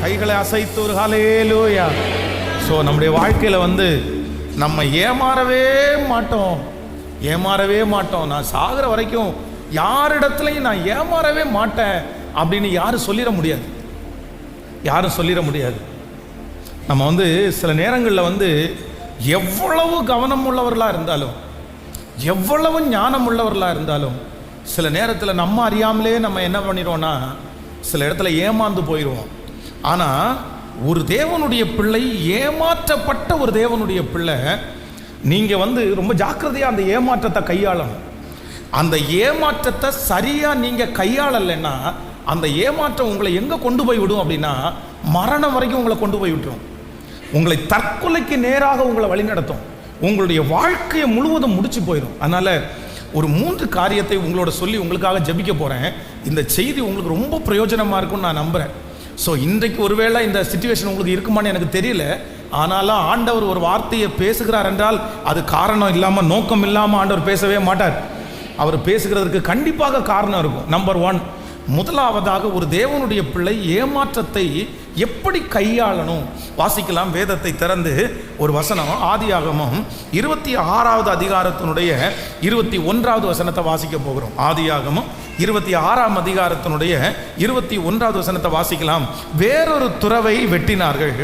கைகளை அசைத்து ஒரு ஹல்லேலூயா. ஸோ நம்முடைய வாழ்க்கையில் நம்ம ஏமாறவே மாட்டோம். நான் சாகிற வரைக்கும் யாரிடத்துலையும் நான் ஏமாறவே மாட்டேன் அப்படின்னு யாரும் சொல்லிட முடியாது. நம்ம சில நேரங்களில் எவ்வளவு கவனம் உள்ளவர்களாக இருந்தாலும், எவ்வளவு ஞானம் உள்ளவர்களாக இருந்தாலும், சில நேரத்தில் நம்ம அறியாமலே நம்ம என்ன பண்ணிடுவோம்னா சில இடத்துல ஏமாந்து போயிடுவோம். ஆனால் ஒரு தேவனுடைய பிள்ளை, ஏமாற்றப்பட்ட ஒரு தேவனுடைய பிள்ளை, நீங்கள் ரொம்ப ஜாக்கிரதையாக அந்த ஏமாற்றத்தை கையாளணும். அந்த ஏமாற்றத்தை சரியாக நீங்கள் கையாளலைன்னா அந்த ஏமாற்றம் உங்களை எங்கே கொண்டு போய் விடும் அப்படின்னா மரணம் வரைக்கும் உங்களை கொண்டு போய் விட்டுரும். உங்களை தற்கொலைக்கு நேராக உங்களை வழிநடத்தும். உங்களுடைய வாழ்க்கையை முழுவதும் முடிச்சு போயிடும். அதனால் ஒரு 3 காரியத்தை உங்களோட சொல்லி உங்களுக்காக ஜெபிக்க போகிறேன். இந்த செய்தி உங்களுக்கு ரொம்ப பிரயோஜனமாக இருக்கும்னு நான் நம்புகிறேன். ஸோ இன்றைக்கு ஒருவேளை இந்த சிச்சுவேஷன் உங்களுக்கு இருக்குமான்னு எனக்கு தெரியல. ஆனாலும் ஆண்டவர் ஒரு வார்த்தையை பேசுகிறார் என்றால் அது காரணம் இல்லாமல், நோக்கம் இல்லாமல் ஆண்டவர் பேசவே மாட்டார். அவர் பேசுகிறதுக்கு கண்டிப்பாக காரணம் இருக்கும். நம்பர் 1, முதலாவதாக ஒரு தேவனுடைய பிள்ளை ஏமாற்றத்தை எப்படி கையாளணும் வாசிக்கலாம். வேதத்தை திறந்து ஒரு வசனம், ஆதியாகமம் 26வது அதிகாரத்தினுடைய 21வது வசனத்தை வாசிக்க போகிறோம். ஆதியாகமம் 26ஆம் அதிகாரத்தினுடைய 21வது வசனத்தை வாசிக்கலாம். வேறொரு துறவை வெட்டினார்கள்,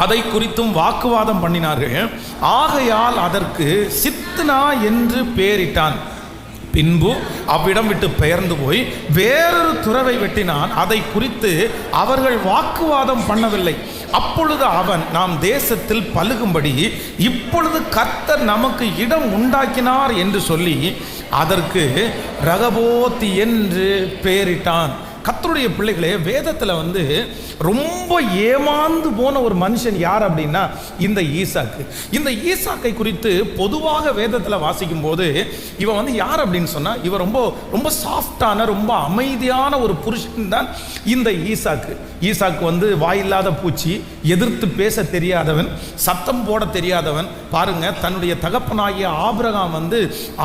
அதை குறித்தும் வாக்குவாதம் பண்ணினார்கள். ஆகையால் அதற்கு சித்னா என்று பெயரிட்டான். பின்பு அவ்விடம் விட்டு பெயர்ந்து போய் வேறொரு துறவை வெட்டினான். அதை குறித்து அவர்கள் வாக்குவாதம் பண்ணவில்லை. அப்பொழுது அவன், நாம் தேசத்தில் பலுகும்படி இப்பொழுது கர்த்தர் நமக்கு இடம் உண்டாக்கினார் என்று சொல்லி அதற்கு ரகபோத் என்று பெயரிட்டான். கர்த்தருடைய பிள்ளைகளே, வேதத்தில் ரொம்ப ஏமாந்து போன ஒரு மனுஷன் யார் அப்படின்னா இந்த ஈசாக்கு. இந்த ஈசாக்கை குறித்து பொதுவாக வேதத்தில் வாசிக்கும் போது இவன் யார் அப்படின்னு சொன்னால், இவன் ரொம்ப ரொம்ப சாஃப்டான, ரொம்ப அமைதியான ஒரு புருஷன் தான் இந்த ஈசாக்கு. ஈசாக்கு வாயில்லாத பூச்சி, எதிர்த்து பேச தெரியாதவன், சத்தம் போட தெரியாதவன். பாருங்க, தன்னுடைய தகப்பனாகிய ஆபிரகாம்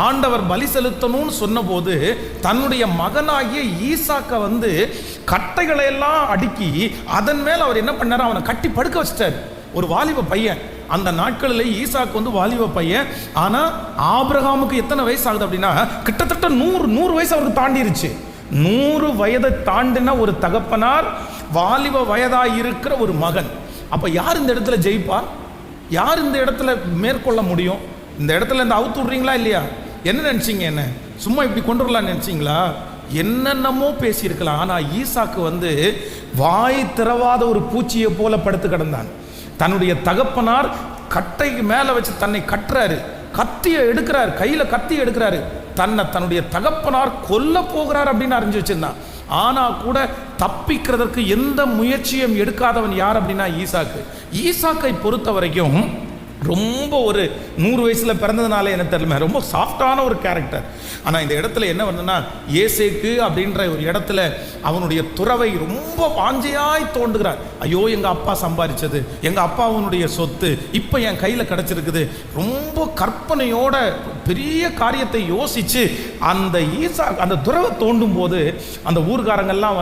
ஆண்டவர் பலி செலுத்தணும்னு சொன்னபோது தன்னுடைய மகனாகிய ஈசாக்கை கட்டைகளை எல்லாம் அடுக்கி அதன் மேல் அவர் என்ன பண்ணார், அவனை கட்டி படுக்க வச்சிட்டார். ஒரு வாலிப பையன். அந்த நாட்களில் ஈசாக்கு வாலிப பையன். ஆனால் ஆபிரகாமுக்கு எத்தனை வயசு ஆகுது அப்படின்னா கிட்டத்தட்ட 100 வயசு அவருக்கு தாண்டிருச்சு. 100 வயதை தாண்டின ஒரு தகப்பனார், வாலிப வயதாக இருக்கிற ஒரு மகன். அப்போ யார் இந்த இடத்துல ஜெயிப்பா? யார் இந்த இடத்துல மேற்கொள்ள முடியும்? இந்த இடத்துல இந்த அவுத்து விட்றீங்களா இல்லையா? என்ன நினச்சிங்க? என்ன சும்மா இப்படி கொண்டு வரலான்னு நினச்சிங்களா? என்னென்னமோ பேசியிருக்கலாம். ஆனால் ஈசாக்கு வாய் திறவாத ஒரு பூச்சியை போல படுத்து கிடந்தான். தன்னுடைய தகப்பனார் கட்டைக்கு மேலே வச்சு தன்னை கட்டுறாரு, கத்தியை எடுக்கிறார், கையில் கத்தியை எடுக்கிறாரு. தன்னுடைய தகப்பனார் கொல்ல போகிறார் அப்படின்னு அறிஞ்சு வச்சிருந்தான். ஆனால் கூட தப்பிக்கிறதுக்கு எந்த முயற்சியும் எடுக்காதவன் யார் அப்படின்னா ஈசாக்கு. ஈசாக்கை பொறுத்த வரைக்கும் ரொம்ப ஒரு 100 வயசில் பிறந்ததுனால என்ன தெரியல, ரொம்ப சாஃப்டான ஒரு கேரக்டர். ஆனால் இந்த இடத்துல என்ன வருதுன்னா, ஏசேக்கு அப்படின்ற ஒரு இடத்துல அவனுடைய துறவை ரொம்ப வாஞ்சையாய் தோண்டுகிறார். ஐயோ, எங்கள் அப்பா சம்பாதிச்சது, எங்கள் அப்பாவுடைய சொத்து இப்போ என் கையில் கிடச்சிருக்குது. ரொம்ப கற்பனையோட பெரிய காரியத்தை யோசித்து அந்த துறவை தோண்டும் போது அந்த ஊர்காரங்கள்லாம்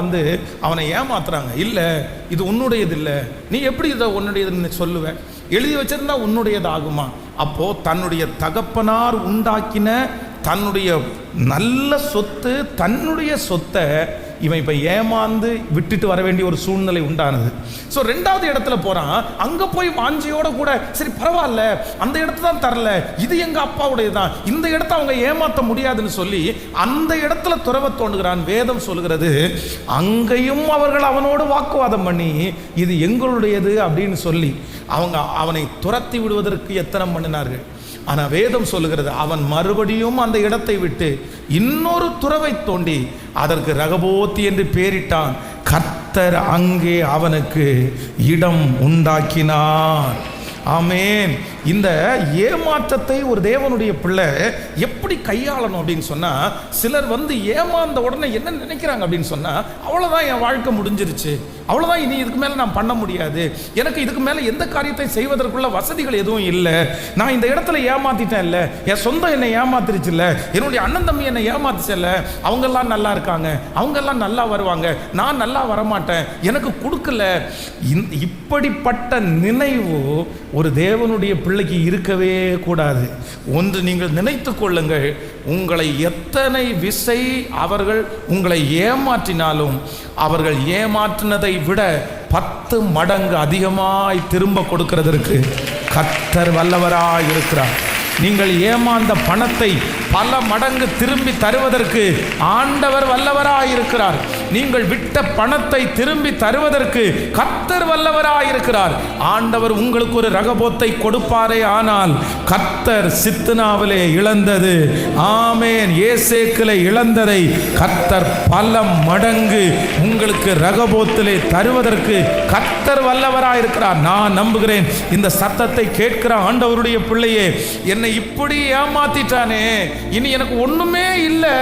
அவனை ஏமாத்துறாங்க. இல்லை, இது உன்னுடையது இல்லை, நீ எப்படி இதை உன்னுடையதுன்னு சொல்லுவேன்? எழுதி வச்சிருந்தா உன்னுடையது ஆகுமா? அப்போ தன்னுடைய தகப்பனார் உண்டாக்கின தன்னுடைய நல்ல சொத்து, தன்னுடைய சொத்தை இவன் இப்போ ஏமாந்து விட்டுட்டு வர வேண்டிய ஒரு சூழ்நிலை உண்டானது. ஸோ 2வது இடத்துல போகிறான். அங்கே போய் வாஞ்சியோட கூட சரி பரவாயில்ல, அந்த இடத்த தான் தரல, இது எங்கள் அப்பாவுடைய தான், இந்த இடத்த அவங்க ஏமாற்ற முடியாதுன்னு சொல்லி அந்த இடத்துல துறவை தோண்டுகிறான். வேதம் சொல்கிறது, அங்கேயும் அவர்கள் அவனோடு வாக்குவாதம் பண்ணி இது எங்களுடையது அப்படின்னு சொல்லி அவனை துரத்தி விடுவதற்கு எத்தனை பண்ணினார்கள். ஆனால் வேதம் சொல்லுகிறது, அவன் மறுபடியும் அந்த இடத்தை விட்டு இன்னொரு துறவை தோண்டி அதற்கு ரகபோத் என்று பெயரிட்டான். கர்த்தர் அங்கே அவனுக்கு இடம் உண்டாக்கினார். ஆமென். இந்த ஏமாற்றத்தை ஒரு தேவனுடைய பிள்ளை எப்படி கையாளணும் அப்படின்னு சொன்னால், சிலர் வந்து ஏமாந்த உடனே என்ன நினைக்கிறாங்க அப்படின்னு சொன்னால், அவ்வளோதான் என் வாழ்க்கை முடிஞ்சிருச்சு, அவ்வளோதான், இனி இதுக்கு மேலே நான் பண்ண முடியாது, எனக்கு இதுக்கு மேலே எந்த காரியத்தை செய்வதற்குள்ள வசதிகள் எதுவும் இல்லை, நான் இந்த இடத்துல ஏமாத்திட்டேன், இல்லை என் சொந்தம் என்னை ஏமாத்திருச்சு, இல்லை என்னுடைய அண்ணன் தம்பி என்னை ஏமாத்துச்சு, இல்லை அவங்கெல்லாம் நல்லா இருக்காங்க, அவங்கெல்லாம் நல்லா வருவாங்க, நான் நல்லா வரமாட்டேன், எனக்கு கொடுக்கல. இப்படிப்பட்ட நினைவு ஒரு தேவனுடைய பிள்ளைக்கு இருக்கவே கூடாது. ஒன்று நீங்கள் நினைத்து கொள்ளுங்கள், உங்களை எத்தனை விசை அவர்கள் உங்களை ஏமாற்றினாலும் அவர்கள் ஏமாற்றினதை விட 10 மடங்கு அதிகமாய் திரும்ப கொடுக்கிறதற்கு கர்த்தர் வல்லவராய் இருக்கிறார். நீங்கள் ஏமாந்த பணத்தை பல மடங்கு திரும்பி தருவதற்கு ஆண்டவர் வல்லவராயிருக்கிறார். நீங்கள் விட்ட பணத்தை திரும்பி தருவதற்கு கர்த்தர் வல்லவராயிருக்கிறார். ஆண்டவர் உங்களுக்கு ஒரு ரகபோத்தை கொடுப்பாரே, ஆனால் கர்த்தர் சித்னாவிலே இழந்தது, ஆமேன், ஏசேக்கிலே இழந்ததை கர்த்தர் பல மடங்கு உங்களுக்கு ரகபோத்திலே தருவதற்கு கர்த்தர் வல்லவராயிருக்கிறார். நான் நம்புகிறேன், இந்த சத்தத்தை கேட்கிற ஆண்டவருடைய பிள்ளையே, என்னை இப்படி ஏமாத்திட்டானே, இனி எனக்கு ஒண்ணுமே இல்லை,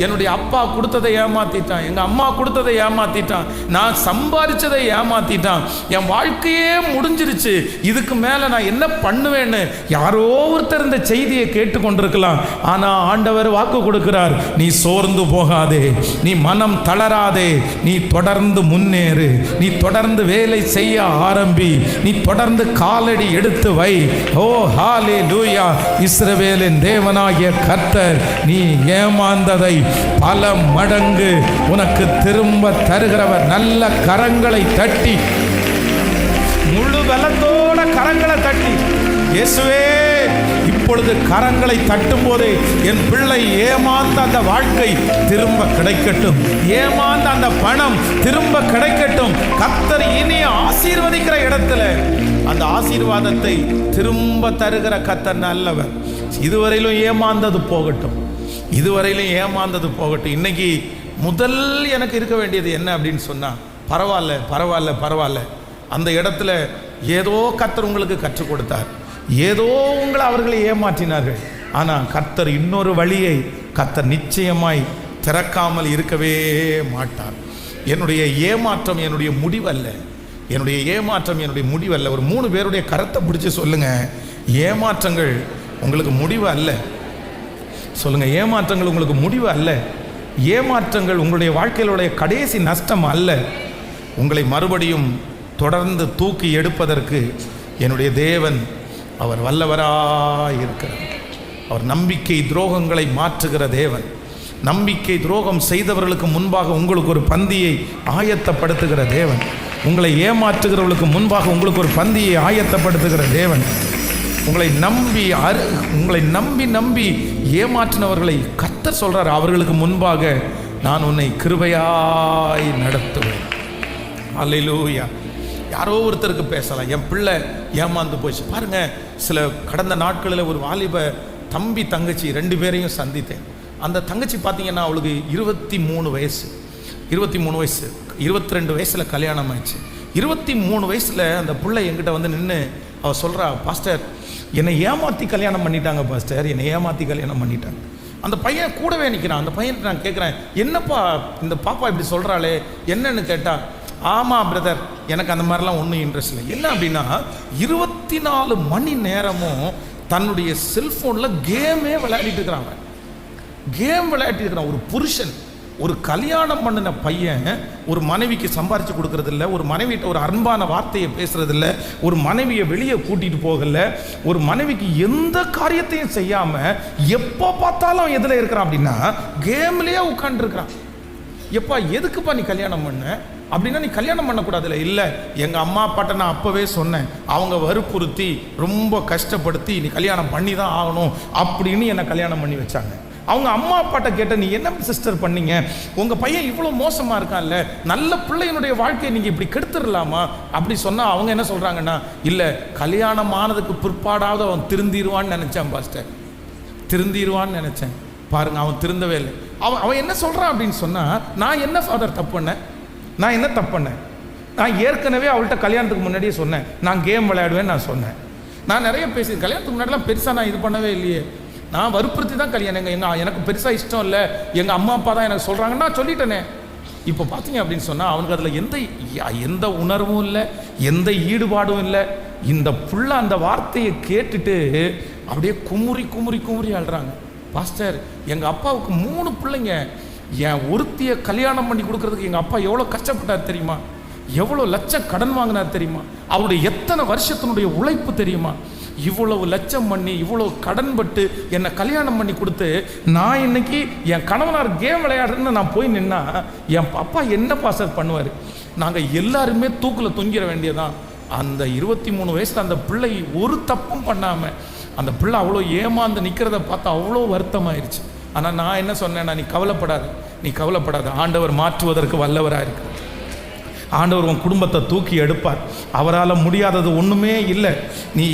என்னுடைய அப்பா கொடுத்ததை ஏமாத்திட்டான், எங்க அம்மா கொடுத்ததை ஏமாத்திட்டான், நான் சம்பாதிச்சதை ஏமாத்திட்டான், என் வாழ்க்கையே முடிஞ்சிருச்சு, இதுக்கு மேல நான் என்ன பண்ணுவேன்னு யாரோ ஒருத்தர் இந்த செய்தியை கேட்டுக்கொண்டிருக்கலாம். ஆனா ஆண்டவர் வாக்கு கொடுக்கிறார், நீ சோர்ந்து போகாதே, நீ மனம் தளராதே, நீ தொடர்ந்து முன்னேறு, நீ தொடர்ந்து வேலை செய்ய ஆரம்பி, நீ தொடர்ந்து காலடி எடுத்து வை. ஓ ஹல்லேலூயா! இஸ்ரவேலின் தேவனாகிய கர்த்தர் நீ ஏமாந்ததை பல மடங்கு உனக்கு திரும்ப தருகிறவர். நல்ல கரங்களை தட்டி, முழு பலத்தோட கரங்களை தட்டி, இயேசுவே, இப்பொழுது கரங்களை தட்டும் போதே என் பிள்ளை ஏமாந்த அந்த வாழ்க்கை திரும்ப கிடைக்கட்டும், ஏமாந்த அந்த பணம் திரும்ப கிடைக்கட்டும். கர்த்தர் இனி ஆசீர்வதிக்கிற இடத்துல அந்த ஆசீர்வாதத்தை திரும்ப தருகிற கர்த்தர் நல்லவர். இதுவரையிலும் ஏமாந்தது போகட்டும், இதுவரையிலும் ஏமாந்தது போகட்டும். இன்னைக்கு முதல் எனக்கு இருக்க வேண்டியது என்ன அப்படின்னு சொன்னா, பரவாயில்ல பரவாயில்ல பரவாயில்ல, அந்த இடத்துல ஏதோ கர்த்தர் உங்களுக்கு கற்றுக் கொடுத்தார், ஏதோ உங்களை அவர்களை ஏமாற்றினார்கள், ஆனால் கர்த்தர் இன்னொரு வழியை கர்த்தர் நிச்சயமாய் திறக்காமல் இருக்கவே மாட்டார். என்னுடைய ஏமாற்றம் என்னுடைய முடிவல்ல, என்னுடைய ஏமாற்றம் என்னுடைய முடிவல்ல. ஒரு 3 பேருடைய கரத்தை பிடிச்சி சொல்லுங்க, ஏமாற்றங்கள் உங்களுக்கு முடிவு அல்ல. சொல்லுங்க, ஏமாற்றங்கள் உங்களுக்கு முடிவு அல்ல. ஏமாற்றங்கள் உங்களுடைய வாழ்க்கையிலுடைய கடைசி நஷ்டம் அல்ல. உங்களை மறுபடியும் தொடர்ந்து தூக்கி எடுப்பதற்கு என்னுடைய தேவன் அவர் வல்லவராயிருக்கிறார். அவர் நம்பிக்கை துரோகங்களை மாற்றுகிற தேவன். நம்பிக்கை துரோகம் செய்தவர்களுக்கு முன்பாக உங்களுக்கு ஒரு பந்தியை ஆயத்தப்படுத்துகிற தேவன். உங்களை ஏமாற்றுகிறவர்களுக்கு முன்பாக உங்களுக்கு ஒரு பந்தியை ஆயத்தப்படுத்துகிற தேவன். உங்களை நம்பி நம்பி ஏமாற்றினவர்களை கர்த்தர் சொல்றார், அவர்களுக்கு முன்பாக நான் உன்னை கிருபையாய் நடத்துவேன். அல்லேலூயா! யாரோ ஒருத்தருக்கு பேசலாம், என் பிள்ளை ஏமாந்து போச்சு. பாருங்க, சில கடந்த நாட்களில் ஒரு வாலிப தம்பி தங்கச்சி 2 பேரையும் சந்தித்தேன். அந்த தங்கச்சி பார்த்தீங்கன்னா அவளுக்கு 23 வயசு, 22 வயசில் கல்யாணம் ஆயிடுச்சு. 23 வயசில் அந்த பிள்ளை என்கிட்ட வந்து நின்று அவள் சொல்கிறா, பாஸ்டர், என்னை ஏமாற்றி கல்யாணம் பண்ணிட்டாங்க பாஸ்டர், என்னை ஏமாற்றி கல்யாணம் பண்ணிட்டாங்க. அந்த பையன் கூடவே நிற்கிறான். அந்த பையன் நான் கேட்குறேன், என்னப்பா இந்த பாப்பா இப்படி சொல்கிறாளே, என்னன்னு கேட்டால், ஆமாம் பிரதர், எனக்கு அந்த மாதிரிலாம் ஒன்றும் இன்ட்ரெஸ்ட் இல்லை. என்ன அப்படின்னா, 24 மணி நேரமும் தன்னுடைய செல்ஃபோனில் கேமே விளையாடிட்டு இருக்கிறாங்க. கேம் விளையாடிட்டு இருக்கிறான். ஒரு புருஷன், ஒரு கல்யாணம் பண்ணின பையன் ஒரு மனைவிக்கு சம்பாரித்து கொடுக்கறதில்ல, ஒரு மனைவிட்ட ஒரு அன்பான வார்த்தையை பேசுறதில்ல, ஒரு மனைவியை வெளியே கூட்டிகிட்டு போகல, ஒரு மனைவிக்கு எந்த காரியத்தையும் செய்யாமல் எப்போ பார்த்தாலும் எதில் இருக்கிறான் அப்படின்னா கேம்லேயே உட்காந்துருக்கிறான். எப்பா எதுக்குப்பா நீ கல்யாணம் பண்ண அப்படின்னா, நீ கல்யாணம் பண்ணக்கூடாதுல்ல. இல்லை, எங்கள் அம்மா அப்பாட்ட நான் அப்போவே சொன்னேன், அவங்க வற்புறுத்தி ரொம்ப கஷ்டப்படுத்தி நீ கல்யாணம் பண்ணி தான் ஆகணும் அப்படின்னு என்னை கல்யாணம் பண்ணி வச்சாங்க. அவங்க அம்மா அப்பாட்ட கேட்ட, நீ என்ன சிஸ்டர் பண்ணீங்க, உங்கள் பையன் இவ்வளோ மோசமாக இருக்கான்ல, நல்ல பிள்ளையினுடைய வாழ்க்கையை நீங்கள் இப்படி கெடுத்துடலாமா அப்படி சொன்னால் அவங்க என்ன சொல்கிறாங்கன்னா, இல்லை கல்யாணம் ஆனதுக்கு பிற்பாடாவது அவன் திருந்திடுவான்னு நினச்சான் பாஸ்டர், திருந்திடுவான்னு நினச்சேன். பாருங்க, அவன் திருந்தவே இல்லை. அவன் என்ன சொல்கிறான் அப்படின்னு சொன்னால், நான் என்ன ஃபாதர் தப்பு பண்ணேன், நான் என்ன தப்பு பண்ணேன், நான் ஏற்கனவே அவள்கிட்ட கல்யாணத்துக்கு முன்னாடியே சொன்னேன், நான் கேம் விளையாடுவேன்னு நான் சொன்னேன். நான் நிறைய பேசி கல்யாணத்துக்கு முன்னாடிலாம் பெருசாக நான் இது பண்ணவே இல்லையே, நான் வற்புறுத்தி தான் கல்யாணம், எனக்கு பெருசாக இஷ்டம் இல்லை, எங்கள் அம்மா அப்பா தான் எனக்கு சொல்கிறாங்கன்னா சொல்லிட்டேனே. இப்போ பார்த்தீங்க அப்படின்னு சொன்னால் அவனுக்கு அதில் எந்த உணர்வும் இல்லை, எந்த ஈடுபாடும் இல்லை. இந்த புள்ள அந்த வார்த்தையை கேட்டுட்டு அப்படியே குமுறி குமுறி குமுறி அழுறாங்க. பாஸ்டர், எங்கள் அப்பாவுக்கு 3 பிள்ளைங்க, என் ஒருத்தியை கல்யாணம் பண்ணி கொடுக்கறதுக்கு எங்கள் அப்பா எவ்வளோ கஷ்டப்பட்டார் தெரியுமா, எவ்வளோ லட்சம் கடன் வாங்கினார் தெரியுமா, அவருடைய எத்தனை வருஷத்தினுடைய உழைப்பு தெரியுமா, இவ்வளவு லட்சம் பண்ணி இவ்வளோ கடன் பட்டு என்னை கல்யாணம் பண்ணி கொடுத்து நான் இன்னைக்கு என் கணவனார் கேம் விளையாடுறேன்னு நான் போய் நின்னா என் அப்பா என்ன பாஸ்டர் பண்ணுவார்? நாங்கள் எல்லாருமே தூக்கில் தொங்கிட வேண்டியதான். அந்த 23 வயசில் அந்த பிள்ளை ஒரு தப்பும் பண்ணாமல் அந்த பிள்ளை அவ்வளோ ஏமாந்து நிற்கிறத பார்த்தா அவ்வளோ வருத்தமாயிருச்சு. ஆனால் நான் என்ன சொன்னேன்னா, நீ கவலைப்படாது, ஆண்டவர் மாற்றுவதற்கு வல்லவராக இருக்கு. ஆண்டவர் உன் குடும்பத்தை தூக்கி எடுப்பார். அவரால் முடியாதது ஒன்றுமே இல்லை. நீ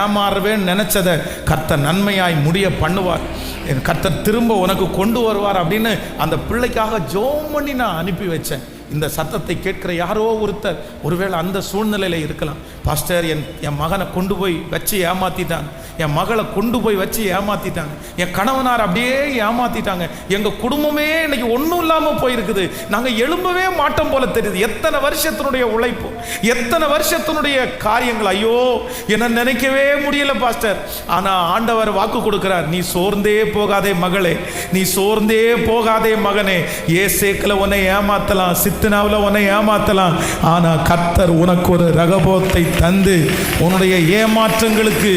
ஏமாறவே நினைச்சதை கர்த்தர் நன்மையாய் முடிய பண்ணுவார். கர்த்தர் திரும்ப உனக்கு கொண்டு வருவார் அப்படின்னு அந்த பிள்ளைக்காக ஜெபம் பண்ணி நான் அனுப்பி வச்சேன். இந்த சத்தத்தை கேட்கிற யாரோ ஒருத்தர் ஒருவேளை அந்த சூழ்நிலையில் இருக்கலாம். பாஸ்டர், என் மகனை கொண்டு போய் வச்சு ஏமாத்திட்டாங்க, என் மகளை கொண்டு போய் வச்சு ஏமாத்திட்டாங்க, என் கணவனார் அப்படியே ஏமாத்திட்டாங்க, எங்கள் குடும்பமே இன்னைக்கு ஒன்றும் இல்லாமல் போயிருக்குது, நாங்கள் எழும்பவே மாட்டோம் போல தெரியுது. எத்தனை வருஷத்தினுடைய உழைப்பு, எத்தனை வருஷத்தினுடைய காரியங்கள், ஐயோ என்ன நினைக்கவே முடியல பாஸ்டர். ஆனால் ஆண்டவர் வாக்கு கொடுக்கிறார், நீ சோர்ந்தே போகாதே மகளே, நீ சோர்ந்தே போகாதே மகனே. ஏசேக்கில் உன்னை ஏமாத்தலாம், சித்தனாவில் உன்னை ஏமாத்தலாம், ஆனால் கர்த்தர் உனக்கு ஒரு ரகபோத்தை தந்து உன்னுடைய ஏமாற்றங்களுக்கு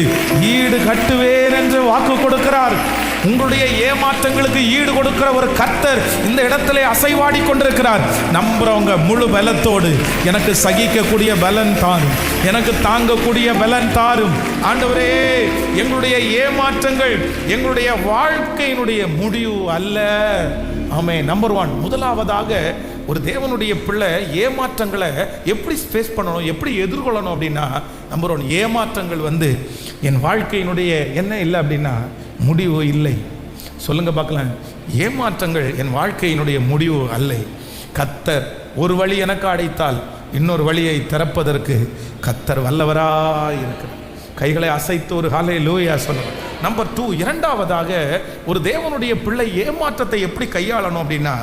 ஈடு கட்டுவேன் என்று வாக்கு கொடுக்கிறார். உங்களுடைய ஏமாற்றங்களுக்கு ஈடு கொடுக்கிற ஒரு கர்த்தர் இந்த இடத்துல அசைவாடி கொண்டிருக்கிறார். நம்புறவங்க முழு பலத்தோடு, எனக்கு சகிக்கக்கூடிய பலன் தாரும், எனக்கு தாங்கக்கூடிய பலன் தாரும் ஆண்டவரே. எங்களுடைய ஏமாற்றங்கள் எங்களுடைய வாழ்க்கையினுடைய முடிவு அல்ல. ஆமே. நம்பர் 1, முதலாவதாக ஒரு தேவனுடைய பிள்ளை ஏமாற்றங்களை எப்படி ஃபேஸ் பண்ணணும், எப்படி எதிர்கொள்ளணும் அப்படின்னா, நம்பர் 1, ஏமாற்றங்கள் என் வாழ்க்கையினுடைய என்ன இல்லை அப்படின்னா முடிவு இல்லை. சொல்லுங்க பார்க்கலாம். ஏமாற்றங்கள் என் வாழ்க்கையினுடைய முடிவு அல்ல. கர்த்தர் ஒரு வழி எனக்கு அடைத்தால் இன்னொரு வழியை திறப்பதற்கு கர்த்தர் வல்லவராய் இருக்கிறார். கைகளை அசைத்து ஒரு ஹல்லேலூயா சொல்லுவார். நம்பர் 2, இரண்டாவதாக ஒரு தேவனுடைய பிள்ளை ஏமாற்றத்தை எப்படி கையாளணும் அப்படின்னா,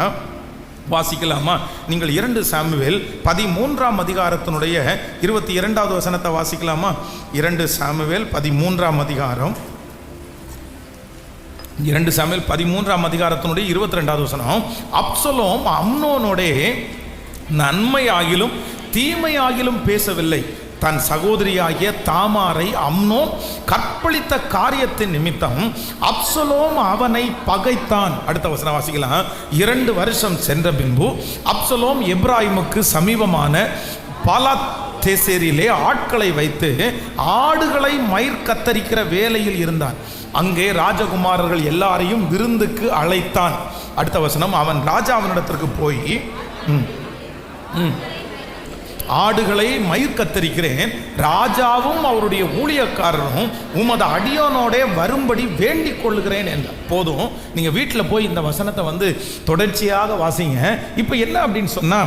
வாசிக்கலாமா? நீங்கள் 2 சாமுவேல் 13ஆம் அதிகாரத்தினுடைய 22வது வசனத்தை வாசிக்கலாமா? 2 சாமுவேல் 13ஆம் அதிகாரம், 2 சாமுவேல் 13ஆம் அதிகாரத்தினுடைய 22வது வசனம். அப்சலோம் அம்னோனோடே நன்மையாகிலும் தீமையாகிலும் பேசவில்லை. தன் சகோதரியாகிய தாமாரை அம்னோன் கற்பழித்த காரியத்தின் நிமித்தம் அப்சலோம் அவனை பகைத்தான். அடுத்த வசனம் வாசிக்கலாம். 2 வருஷம் சென்ற பின்பு அப்சலோம் எப்ராயிமுக்கு சமீபமான பாலாத்தேசேரிலே ஆட்களை வைத்து ஆடுகளை மயிர் கத்தரிக்கிற வேலையில் இருந்தான். அங்கே ராஜகுமாரர்கள் எல்லாரையும் விருந்துக்கு அழைத்தான். அடுத்த வசனம், அவன் ராஜாவினிடத்திற்கு போய் ஆடுகளை மயிர் கத்தரிக்கிறேன், ராஜாவும் அவருடைய ஊழியக்காரரும் உமது அடியோனோட வரும்படி வேண்டிக் கொள்ளுகிறேன் என்றார். போதும், நீங்க வீட்டில் போய் இந்த வசனத்தை தொடர்ச்சியாக வாசிங்க. இப்போ என்ன அப்படின்னு சொன்னா,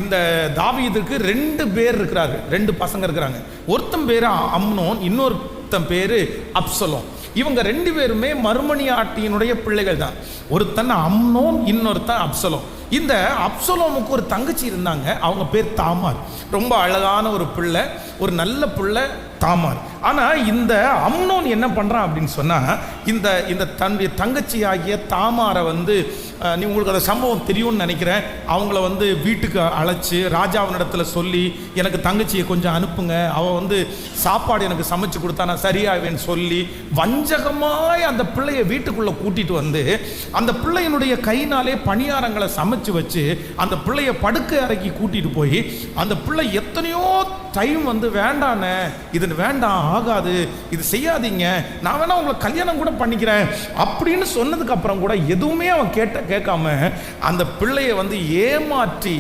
இந்த தாவீதுக்கு 2 பேர் இருக்கிறாரு, 2 பசங்க இருக்கிறாங்க. ஒருத்தன் பேரு அம்னோன், இன்னொருத்தன் பேரு அப்சலோம். இவங்க 2 பேருமே மறுமணியாட்டியினுடைய பிள்ளைகள் தான். ஒருத்தன் அம்னோன், இன்னொருத்தன் அப்சலோம். இந்த அப்சலோமுக்கு ஒரு தங்கச்சி இருந்தாங்க, அவங்க பேர் தாமார். ரொம்ப அழகான ஒரு பிள்ளை, ஒரு நல்ல பிள்ளை தாமார். ஆனால் இந்த அம்னோன் என்ன பண்ணுறான் அப்படின்னு சொன்னால், இந்த தன்னுடைய தங்கச்சி ஆகிய தாமாரை நீ உங்களுக்கு அந்த சம்பவம் தெரியும்னு நினைக்கிறேன். அவங்கள வீட்டுக்கு அழைச்சி ராஜாவினிடத்தில் சொல்லி, எனக்கு தங்கச்சியை கொஞ்சம் அனுப்புங்க, அவள் சாப்பாடு எனக்கு சமைச்சு கொடுத்தா நான் சரியாவேன்னு சொல்லி வஞ்சகமாய் அந்த பிள்ளையை வீட்டுக்குள்ளே கூட்டிகிட்டு அந்த பிள்ளையினுடைய கையினாலே பணியாரங்களை சமைச்சு வச்சு அந்த பிள்ளையை படுக்கை அறைக்கு கூட்டிகிட்டு போய் அந்த பிள்ளை எத்தனையோ டைம் வேண்டானே, இது வேண்டாம், ஆகாது, இது செய்யாதீங்க, நான் வேணா உங்களை கல்யாணம் கூட பண்ணிக்கிறேன் அப்படின்னு சொன்னதுக்கு அப்புறம் கூட எதுவுமே அவன் கேட்காம அந்த பிள்ளையை ஏமாற்றி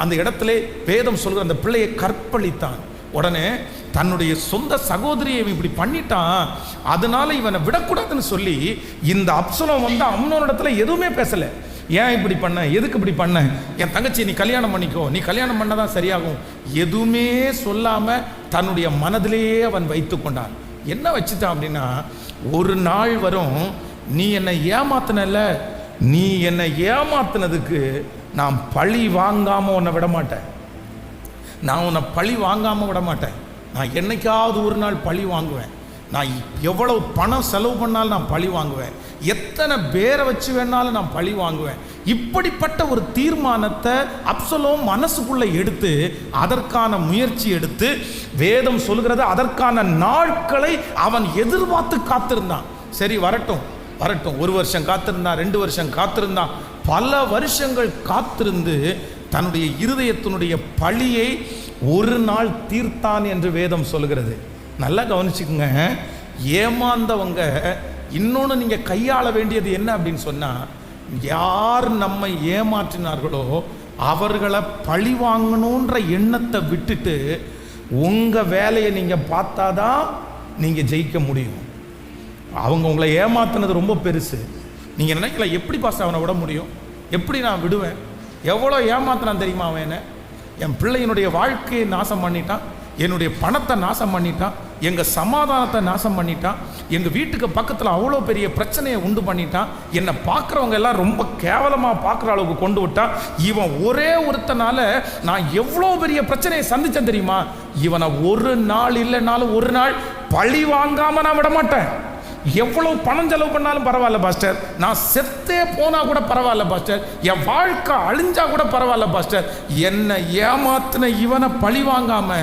அந்த இடத்துல வேதம் சொல்கிற அந்த பிள்ளையை கற்பழித்தான். உடனே தன்னுடைய சொந்த சகோதரியை இப்படி பண்ணிட்டான், அதனால இவனை விடக்கூடாதுன்னு சொல்லி இந்த அப்சலோம் அம்னோனிடத்துல எதுவுமே பேசல. ஏன் இப்படி பண்ண, எதுக்கு இப்படி பண்ண, என் தங்கச்சி நீ கல்யாணம் பண்ணிக்கோ, நீ கல்யாணம் பண்ணதான் சரியாகும், எதுவுமே சொல்லாமல் தன்னுடைய மனதிலேயே அவன் வைத்து கொண்டான். என்ன வச்சுட்டான் அப்படின்னா, ஒரு நாள் வரும் நீ என்னை ஏமாத்தினல, நீ என்னை ஏமாத்தினதுக்கு நான் பழி வாங்காமல் உன்னை விட மாட்டேன், நான் உன்னை பழி வாங்காமல் விட மாட்டேன், நான் என்னைக்காவது ஒரு நாள் பழி வாங்குவேன், நான் எவ்வளவு பணம் செலவு பண்ணாலும் நான் பழி வாங்குவேன், எத்தனை பேரை வச்சு வேணாலும் நான் பழி வாங்குவேன். இப்படிப்பட்ட ஒரு தீர்மானத்தை அப்சலோம் மனசுக்குள்ள எடுத்து அதற்கான முயற்சி எடுத்து, வேதம் சொல்கிறது அதற்கான நாட்களை அவன் எதிர்பார்த்து காத்திருந்தான். சரி வரட்டும் வரட்டும், 1 வருஷம் காத்திருந்தான், 2 வருஷம் காத்திருந்தான், பல வருஷங்கள் காத்திருந்து தன்னுடைய இருதயத்தினுடைய பழியை ஒரு நாள் தீர்த்தான் என்று வேதம் சொல்கிறது. நல்லா கவனிச்சுக்குங்க, ஏமாந்தவங்க இன்னொன்று நீங்கள் கையாள வேண்டியது என்ன அப்படின்னு சொன்னால், யார் நம்மை ஏமாற்றினார்களோ அவர்களை பழி வாங்கணுன்ற எண்ணத்தை விட்டுட்டு உங்கள் வேலையை நீங்கள் பார்த்தாதான் நீங்கள் ஜெயிக்க முடியும். அவங்க உங்களை ஏமாத்தினது ரொம்ப பெருசு. நீங்கள் நினைக்கல, எப்படி பாஸ் அவனை விட முடியும், எப்படி நான் விடுவேன், எவ்வளோ ஏமாத்தினான் தெரியுமா அவன் என்ன, என் பிள்ளையினுடைய வாழ்க்கையை நாசம் பண்ணிட்டான், என்னுடைய பணத்தை நாசம் பண்ணிட்டான், எங்கள் சமாதானத்தை நாசம் பண்ணிட்டான், எங்கள் வீட்டுக்கு பக்கத்தில் அவ்வளோ பெரிய பிரச்சனையை உண்டு பண்ணிட்டான், என்னை பார்க்குறவங்க எல்லாம் ரொம்ப கேவலமாக பார்க்குற அளவுக்கு கொண்டு விட்டான், இவன் ஒரே ஒருத்தனால நான் எவ்வளோ பெரிய பிரச்சனையை சந்தித்தேன் தெரியுமா, இவனை ஒரு நாள் இல்லைனாலும் ஒரு நாள் பழி வாங்காமல் நான் விட மாட்டேன், எவ்வளவு பணம் செலவு பண்ணாலும் பரவாயில்ல பாஸ்டர், நான் செத்தே போனா கூட பரவாயில்ல பாஸ்டர், என் வாழ்க்கை அழிஞ்சா கூட பரவாயில்ல பாஸ்டர், என்னை ஏமாத்தின இவனை பழி வாங்காம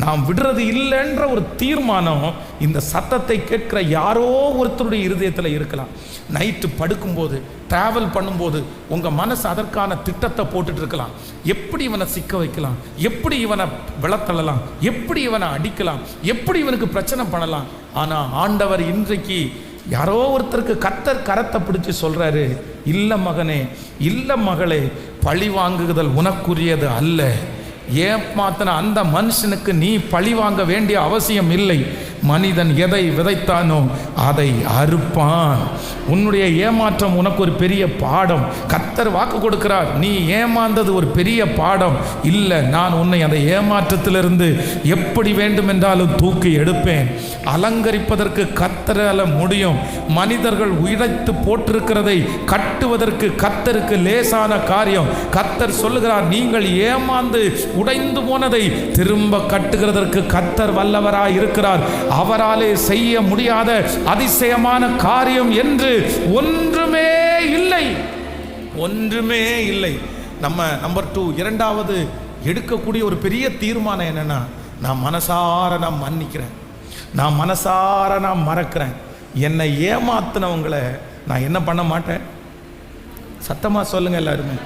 நான் விடுறது இல்லைன்ற ஒரு தீர்மானம் இந்த சத்தத்தை கேட்கிற யாரோ ஒருத்தருடைய இருதயத்தில் இருக்கலாம். நைட்டு படுக்கும்போது, டிராவல் பண்ணும்போது உங்கள் மனசு அதற்கான திட்டத்தை போட்டுட்டு இருக்கலாம். எப்படி இவனை சிக்க வைக்கலாம், எப்படி இவனை விளத்தள்ளலாம், எப்படி இவனை அடிக்கலாம், எப்படி இவனுக்கு பிரச்சனை பண்ணலாம். ஆனால் ஆண்டவர் இன்றைக்கு யாரோ ஒருத்தருக்கு கர்த்தர் கரத்தை பிடிச்சி சொல்கிறாரு, இல்லை மகனே, இல்லை மகளே, பழி வாங்குதல் உனக்குரியது அல்ல, ஏமாத்தின அந்த மனுஷனுக்கு நீ பழி வாங்க வேண்டிய அவசியம் இல்லை. மனிதன் எதை விதைத்தானோ அதை அறுப்பான். உன்னுடைய ஏமாற்றம் உனக்கு ஒரு பெரிய பாடம். கர்த்தர் வாக்கு கொடுக்கிறார், நீ ஏமாந்தது ஒரு பெரிய பாடம் இல்லை, நான் உன்னை அந்த ஏமாற்றத்திலிருந்து எப்படி வேண்டுமென்றாலும் தூக்கி எடுப்பேன். அலங்கரிப்பதற்கு கர்த்தரால முடியும். மனிதர்கள் உடைத்து போட்டிருக்கிறதை கட்டுவதற்கு கர்த்தருக்கு லேசான காரியம். கர்த்தர் சொல்லுகிறார், நீங்கள் ஏமாந்து உடைந்து போனதை திரும்ப கட்டுகிறதற்கு கர்த்தர் வல்லவராய் இருக்கிறார். அவராலே செய்ய முடியாத அதிசயமான காரியம் என்று ஒன்றுமே இல்லை, ஒன்றுமே இல்லை. நம்ம நம்பர் 2, இரண்டாவது எடுக்கக்கூடிய ஒரு பெரிய தீர்மானம் என்னன்னா, நான் மனசார நான் மன்னிக்கிறேன், நான் மனசார நான் மறக்கிறேன். என்னை ஏமாத்தினவங்களை நான் என்ன பண்ண மாட்டேன். சத்தமா சொல்லுங்க, எல்லாருமே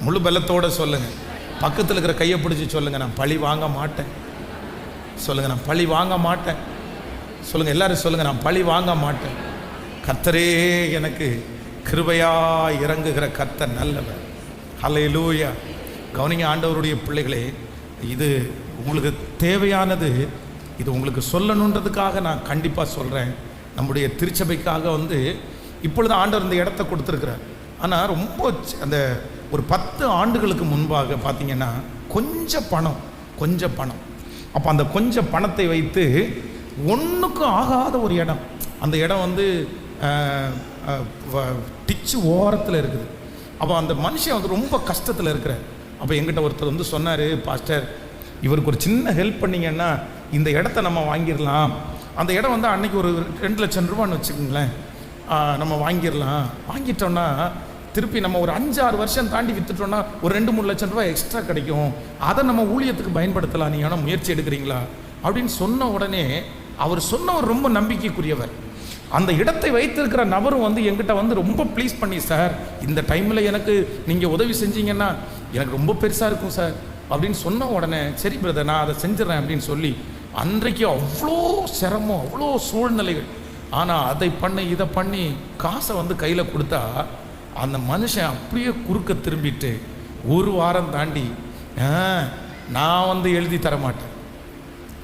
முழு பலத்தோட சொல்லுங்க. பக்கத்தில் இருக்கிற கையை பிடிச்சி சொல்லுங்க, நான் பழி வாங்க மாட்டேன். சொல்லுங்க, நான் பழி வாங்க மாட்டேன். சொல்லுங்க, எல்லாரும் சொல்லுங்க, நான் பழி வாங்க மாட்டேன். கர்த்தரே எனக்கு கிருபையா இறங்குகிற கர்த்தர் நல்லவர். ஹல்லேலூயா. கவனிங்க ஆண்டவருடைய பிள்ளைகளே, இது உங்களுக்கு தேவையானது, இது உங்களுக்கு சொல்லணுன்றதுக்காக நான் கண்டிப்பாக சொல்கிறேன். நம்முடைய திருச்சபைக்காக இப்பொழுது ஆண்டவர் இந்த இடத்த கொடுத்துருக்கிறார். ஆனால் ரொம்ப அந்த ஒரு 10 ஆண்டுகளுக்கு முன்பாக பார்த்தீங்கன்னா கொஞ்சம் பணம், அப்போ அந்த கொஞ்சம் பணத்தை வைத்து ஒன்றுக்கும் ஆகாத ஒரு இடம், அந்த இடம் டிச்சு ஓரத்தில் இருக்குது. அப்போ அந்த மனுஷன் ரொம்ப கஷ்டத்தில் இருக்கிறார். அப்போ எங்கிட்ட ஒருத்தர் சொன்னார், பாஸ்டர் இவருக்கு ஒரு சின்ன ஹெல்ப் பண்ணிங்கன்னா இந்த இடத்த நம்ம வாங்கிடலாம். அந்த இடம் அன்னைக்கு ஒரு 2 லட்சம் ரூபான்னு வச்சுக்கோங்களேன், நம்ம வாங்கிடலாம். வாங்கிட்டோன்னா திருப்பி நம்ம ஒரு 5-6 வருஷம் தாண்டி வித்துட்டோம்னா ஒரு 2-3 லட்சம் ரூபாய் எக்ஸ்ட்ரா கிடைக்கும், அதை நம்ம ஊழியத்துக்கு பயன்படுத்தலாம், நீ ஆனால் முயற்சி எடுக்கிறீங்களா அப்படின்னு சொன்ன உடனே அவர் சொன்னவர் ரொம்ப நம்பிக்கைக்குரியவர். அந்த இடத்தை வைத்திருக்கிற நபரும் என்கிட்ட ரொம்ப ப்ளீஸ் பண்ணி, சார் இந்த டைமில் எனக்கு நீங்கள் உதவி செஞ்சீங்கன்னா எனக்கு ரொம்ப பெருசாக இருக்கும் சார் அப்படின்னு சொன்ன உடனே, சரி பிரதர் நான் அதை செஞ்சிடறேன் அப்படின்னு சொல்லி, அன்றைக்கு அவ்வளோ சிரமம், அவ்வளோ சூழ்நிலைகள், ஆனால் அதை பண்ணி இதை பண்ணி காசை கையில் கொடுத்தா அந்த மனுஷன் அப்படியே குறுக்க திரும்பிட்டு 1 வாரம் தாண்டி, நான் எழுதி தர மாட்டேன்,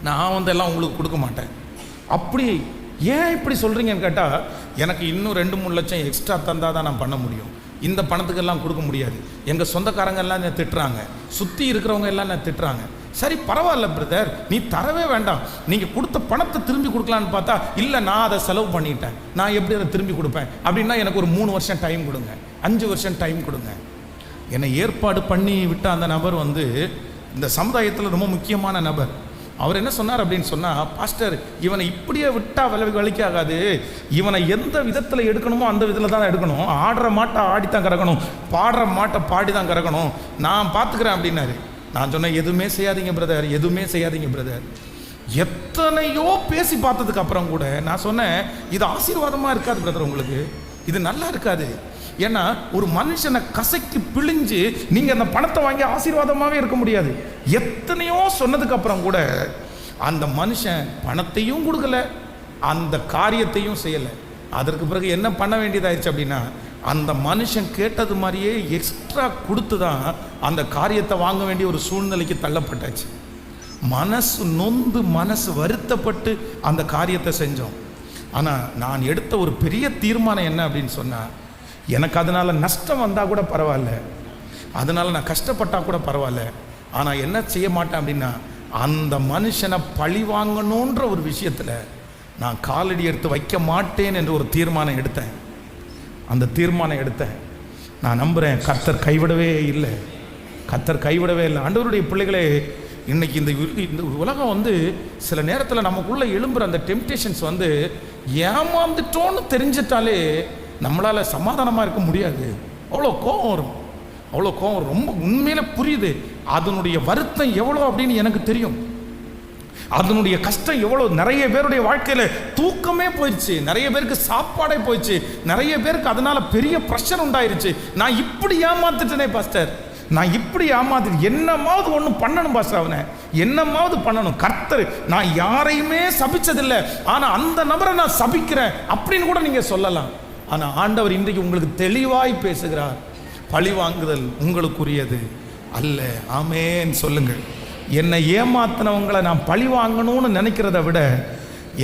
நான் எல்லாம் உங்களுக்கு கொடுக்க மாட்டேன். அப்படி ஏன் இப்படி சொல்கிறீங்கன்னு கேட்டால், எனக்கு இன்னும் 2-3 லட்சம் எக்ஸ்ட்ரா தந்தால் தான் நான் பண்ண முடியும். இந்த பணத்துக்கெல்லாம் கொடுக்க முடியாது, எங்கள் சொந்தக்காரங்க எல்லாம் என்ன திட்டுறாங்க, சுற்றி இருக்கிறவங்க எல்லாம் என்ன திட்டுறாங்க. சரி பரவாயில்ல பிரதர், நீ தரவே வேண்டாம், நீங்கள் கொடுத்த பணத்தை திரும்பி கொடுக்கலான்னு பார்த்தா இல்லை நான் அதை செலவு பண்ணிட்டேன், நான் எப்படி அதை திரும்பி கொடுப்பேன் அப்படின்னா எனக்கு ஒரு 3 வருஷம் டைம் கொடுங்க, 5 வருஷம் டைம் கொடுங்க. என்னை ஏற்பாடு பண்ணி விட்ட அந்த நபர் வந்து இந்த சமுதாயத்தில் ரொம்ப முக்கியமான நபர். அவர் என்ன சொன்னார் அப்படின்னு சொன்னால், பாஸ்டர் இவனை இப்படியே விட்டால் வலிக்காகாது, இவனை எந்த விதத்தில் எடுக்கணுமோ அந்த விதத்தில் தான் எடுக்கணும், ஆடுற மாட்டை ஆடித்தான் கறக்கணும், பாடுற மாட்டை பாடி தான் கறக்கணும், நான் பார்த்துக்கிறேன் அப்படின்னாரு. நான் சொன்னேன் எதுவுமே செய்யாதீங்க பிரதர், எதுவுமே செய்யாதீங்க பிரதர். எத்தனையோ பேசி பார்த்ததுக்கு அப்புறம் கூட நான் சொன்னேன் இது ஆசீர்வாதமாக இருக்காது பிரதர், உங்களுக்கு இது நல்லா இருக்காது. ஏன்னா ஒரு மனுஷனை கசைக்கு பிழிஞ்சு நீங்கள் அந்த பணத்தை வாங்கி ஆசீர்வாதமாகவே இருக்க முடியாது. எத்தனையோ சொன்னதுக்கு அப்புறம் கூட அந்த மனுஷன் பணத்தையும் கொடுக்கல, அந்த காரியத்தையும் செய்யலை. அதற்கு பிறகு என்ன பண்ண வேண்டியதாயிடுச்சு அப்படின்னா, அந்த மனுஷன் கேட்டது மாதிரியே எக்ஸ்ட்ரா கொடுத்து தான் அந்த காரியத்தை வாங்க வேண்டிய ஒரு சூழ்நிலைக்கு தள்ளப்பட்டாச்சு. மனசு நொந்து மனசு வருத்தப்பட்டு அந்த காரியத்தை செஞ்சோம். ஆனால் நான் எடுத்த ஒரு பெரிய தீர்மானம் என்ன அப்படின்னு சொன்னால், எனக்கு அதனால் நஷ்டம் வந்தால் கூட பரவாயில்ல, அதனால் நான் கஷ்டப்பட்டால் கூட பரவாயில்ல, ஆனால் என்ன செய்ய மாட்டேன் அப்படின்னா அந்த மனுஷனை பழி வாங்கணுன்ற ஒரு விஷயத்தில் நான் காலடி எடுத்து வைக்க மாட்டேன் என்று ஒரு தீர்மானம் எடுத்தேன். அந்த தீர்மானம் எடுத்தேன். நான் நம்புகிறேன் கர்த்தர் கைவிடவே இல்லை, கர்த்தர் கைவிடவே இல்லை. ஆண்டவருடைய பிள்ளைகளே, இன்னைக்கு இந்த உலகம் வந்து சில நேரத்தில் நமக்குள்ளே எழும்புற அந்த டெம்டேஷன்ஸ் வந்து ஏமாந்துட்டோன்னு தெரிஞ்சிட்டாலே நம்மளால் சமாதானமாக இருக்க முடியாது. அவ்வளோ கோபம் வரும், அவ்வளோ கோபம் வரும். ரொம்ப உண்மையில புரியுது அதனுடைய வருத்தம் எவ்வளோ அப்படின்னு எனக்கு தெரியும், அதனுடைய கஷ்டம் எவ்வளோ. நிறைய பேருடைய வாழ்க்கையில் தூக்கமே போயிடுச்சு, நிறைய பேருக்கு சாப்பாடே போயிடுச்சு, நிறைய பேருக்கு அதனால பெரிய ப்ரெஷர் உண்டாயிருச்சு. நான் இப்படி ஏமாத்துட்டேனே பாஸ்டர், நான் இப்படி ஏமாத்து, என்னமாவது ஒன்று பண்ணணும் பாஸ்டர், அவனை என்னமாவது பண்ணணும். கர்த்தர் நான் யாரையுமே சபிச்சதில்லை, ஆனால் அந்த நபரை நான் சபிக்கிறேன் அப்படின்னு கூட நீங்கள் சொல்லலாம். ஆனால் ஆண்டவர் இன்றைக்கு உங்களுக்கு தெளிவாய் பேசுகிறார், பழி வாங்குதல் உங்களுக்குரியது அல்ல. ஆமேன் சொல்லுங்கள். என்னை ஏமாத்தினவங்களை நான் பழி வாங்கணும்னு நினைக்கிறத விட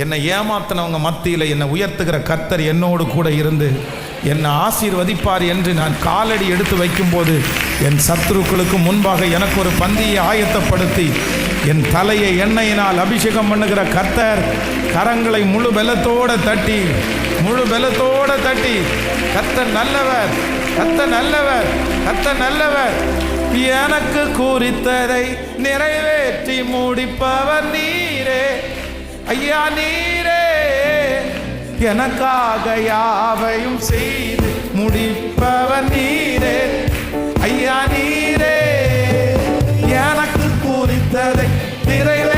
என்னை ஏமாத்தினவங்க மத்தியில் என்னை உயர்த்துகிற கர்த்தர் என்னோடு கூட இருந்து என்னை ஆசீர்வதிப்பார் என்று நான் காலடி எடுத்து வைக்கும்போது என் சத்துருக்களுக்கு முன்பாக எனக்கு ஒரு பந்தியை ஆயத்தப்படுத்தி என் தலையை எண்ணெயினால் அபிஷேகம் பண்ணுகிற கர்த்தர் கரங்களை முழு பலத்தோடு தட்டி கர்த்தர் நல்லவர், கர்த்தர் நல்லவர், கர்த்தர் நல்லவர், எனக்கு குறித்ததை நிறைவேற்றி முடிப்பவர் நீரே ஐயா, நீரே எனக்காக யாவையும் செய்து முடிப்பவர் நீரே ஐயா, நீரே எனக்கு குறித்ததை நிறைவே